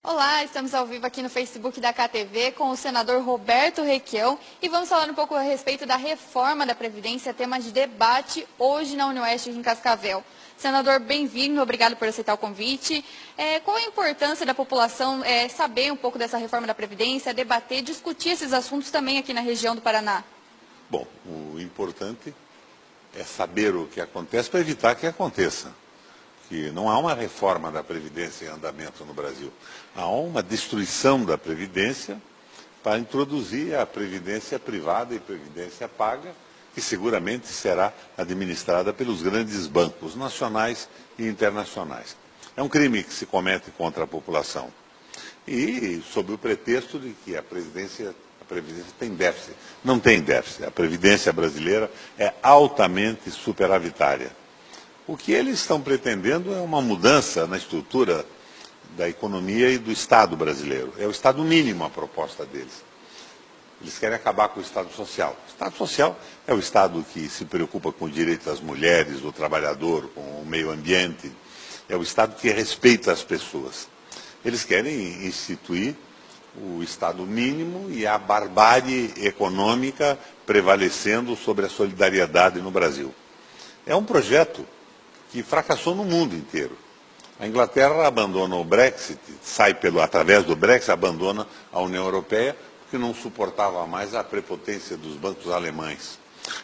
Olá, estamos ao vivo aqui no Facebook da KTV com o senador Roberto Requião e vamos falar um pouco a respeito da reforma da Previdência, tema de debate hoje na UniOeste em Cascavel. Senador, bem-vindo, obrigado por aceitar o convite. Qual a importância da população saber um pouco dessa reforma da Previdência, debater, discutir esses assuntos também aqui na região do Paraná? Bom, o importante é saber o que acontece para evitar que aconteça. Que não há uma reforma da Previdência em andamento no Brasil. Há uma destruição da Previdência para introduzir a Previdência privada e Previdência paga, que seguramente será administrada pelos grandes bancos nacionais e internacionais. É um crime que se comete contra a população. E sob o pretexto de que a Previdência tem déficit. Não tem déficit. A Previdência brasileira é altamente superavitária. O que eles estão pretendendo é uma mudança na estrutura da economia e do Estado brasileiro. É o Estado mínimo a proposta deles. Eles querem acabar com o Estado social. O Estado social é o Estado que se preocupa com o direito das mulheres, do trabalhador, com o meio ambiente. É o Estado que respeita as pessoas. Eles querem instituir o Estado mínimo e a barbárie econômica prevalecendo sobre a solidariedade no Brasil. É um projeto que fracassou no mundo inteiro. A Inglaterra abandona o Brexit, através do Brexit, abandona a União Europeia, porque não suportava mais a prepotência dos bancos alemães.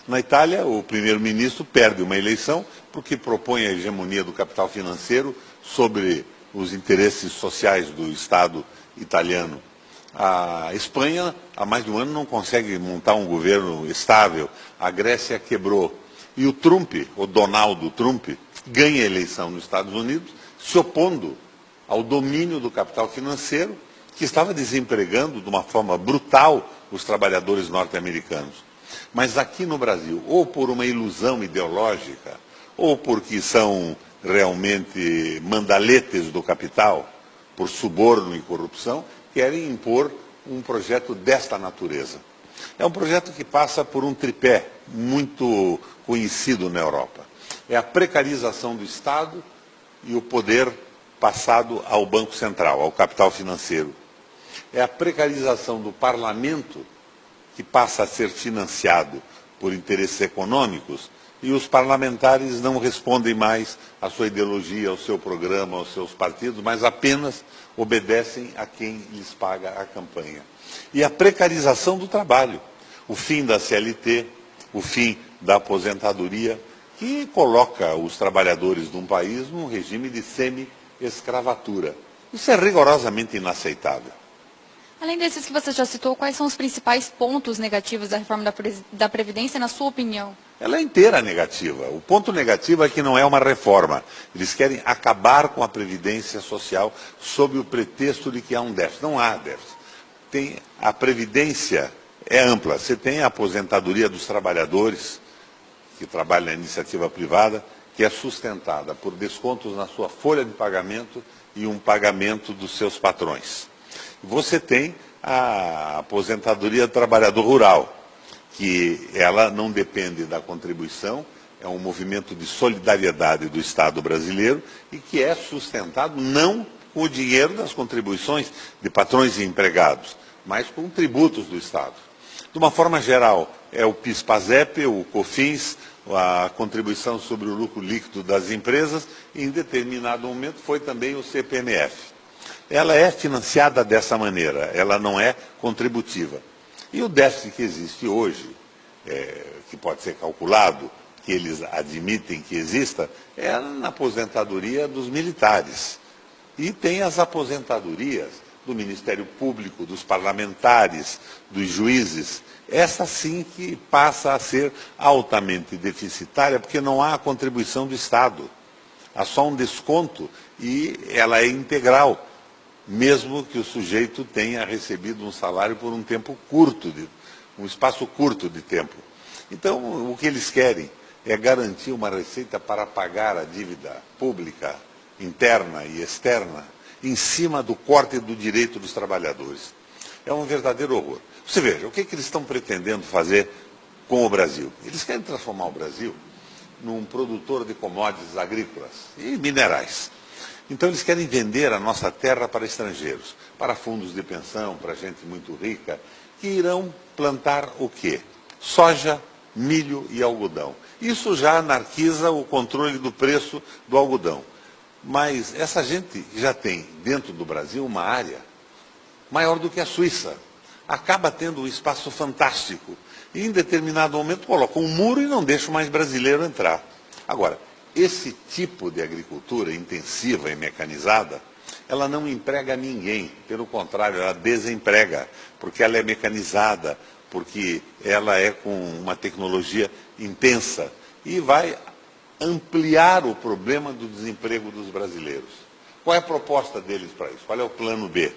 Na Itália, o primeiro-ministro perde uma eleição porque propõe a hegemonia do capital financeiro sobre os interesses sociais do Estado italiano. A Espanha, há mais de um ano, não consegue montar um governo estável. A Grécia quebrou. E o Trump, o Donald Trump, ganha a eleição nos Estados Unidos, se opondo ao domínio do capital financeiro, que estava desempregando de uma forma brutal os trabalhadores norte-americanos. Mas aqui no Brasil, ou por uma ilusão ideológica, ou porque são realmente mandaletes do capital, por suborno e corrupção, querem impor um projeto desta natureza. É um projeto que passa por um tripé muito conhecido na Europa. É a precarização do Estado e o poder passado ao Banco Central, ao capital financeiro. É a precarização do parlamento, que passa a ser financiado por interesses econômicos, e os parlamentares não respondem mais à sua ideologia, ao seu programa, aos seus partidos, mas apenas obedecem a quem lhes paga a campanha. E a precarização do trabalho, o fim da CLT, o fim da aposentadoria, que coloca os trabalhadores de um país num regime de semi-escravatura. Isso é rigorosamente inaceitável. Além desses que você já citou, quais são os principais pontos negativos da reforma da Previdência, na sua opinião? Ela é inteira negativa. O ponto negativo é que não é uma reforma. Eles querem acabar com a Previdência Social sob o pretexto de que há um déficit. Não há déficit. A Previdência é ampla. Você tem a aposentadoria dos trabalhadores, que trabalham na iniciativa privada, que é sustentada por descontos na sua folha de pagamento e um pagamento dos seus patrões. Você tem a aposentadoria do trabalhador rural, que ela não depende da contribuição, é um movimento de solidariedade do Estado brasileiro e que é sustentado não com o dinheiro das contribuições de patrões e empregados, mas com tributos do Estado. De uma forma geral, é o PIS/PASEP, o COFINS, a contribuição sobre o lucro líquido das empresas, e em determinado momento foi também o CPMF. Ela é financiada dessa maneira, ela não é contributiva. E o déficit que existe hoje, que pode ser calculado, que eles admitem que exista, é na aposentadoria dos militares. E tem as aposentadorias do Ministério Público, dos parlamentares, dos juízes. Essa sim que passa a ser altamente deficitária, porque não há a contribuição do Estado. Há só um desconto e ela é integral, mesmo que o sujeito tenha recebido um salário por um tempo curto, um espaço curto de tempo. Então, o que eles querem é garantir uma receita para pagar a dívida pública, interna e externa, em cima do corte do direito dos trabalhadores. É um verdadeiro horror. Você veja, o que eles estão pretendendo fazer com o Brasil? Eles querem transformar o Brasil num produtor de commodities agrícolas e minerais. Então eles querem vender a nossa terra para estrangeiros, para fundos de pensão, para gente muito rica, que irão plantar o quê? Soja, milho e algodão. Isso já anarquiza o controle do preço do algodão. Mas essa gente já tem dentro do Brasil uma área maior do que a Suíça. Acaba tendo um espaço fantástico. E em determinado momento coloca um muro e não deixa mais brasileiro entrar. Agora, esse tipo de agricultura intensiva e mecanizada, ela não emprega ninguém. Pelo contrário, ela desemprega, porque ela é mecanizada, porque ela é com uma tecnologia intensa e vai ampliar o problema do desemprego dos brasileiros. Qual é a proposta deles para isso? Qual é o plano B?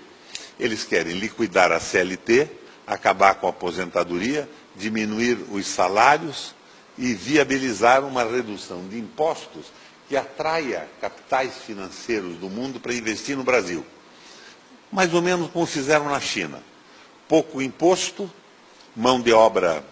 Eles querem liquidar a CLT, acabar com a aposentadoria, diminuir os salários e viabilizar uma redução de impostos que atraia capitais financeiros do mundo para investir no Brasil. Mais ou menos como fizeram na China. Pouco imposto, mão de obra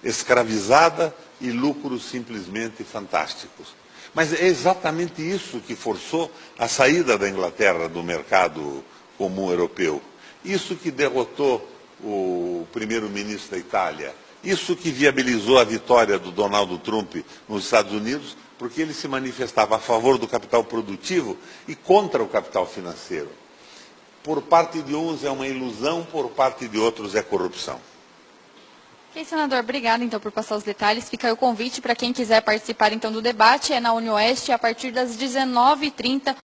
escravizada e lucros simplesmente fantásticos. Mas é exatamente isso que forçou a saída da Inglaterra do mercado comum europeu. Isso que derrotou o primeiro-ministro da Itália. Isso que viabilizou a vitória do Donald Trump nos Estados Unidos, porque ele se manifestava a favor do capital produtivo e contra o capital financeiro. Por parte de uns é uma ilusão, por parte de outros é corrupção. Ok, senador, obrigada então por passar os detalhes. Fica aí o convite para quem quiser participar então do debate, é na UniOeste a partir das 19h30.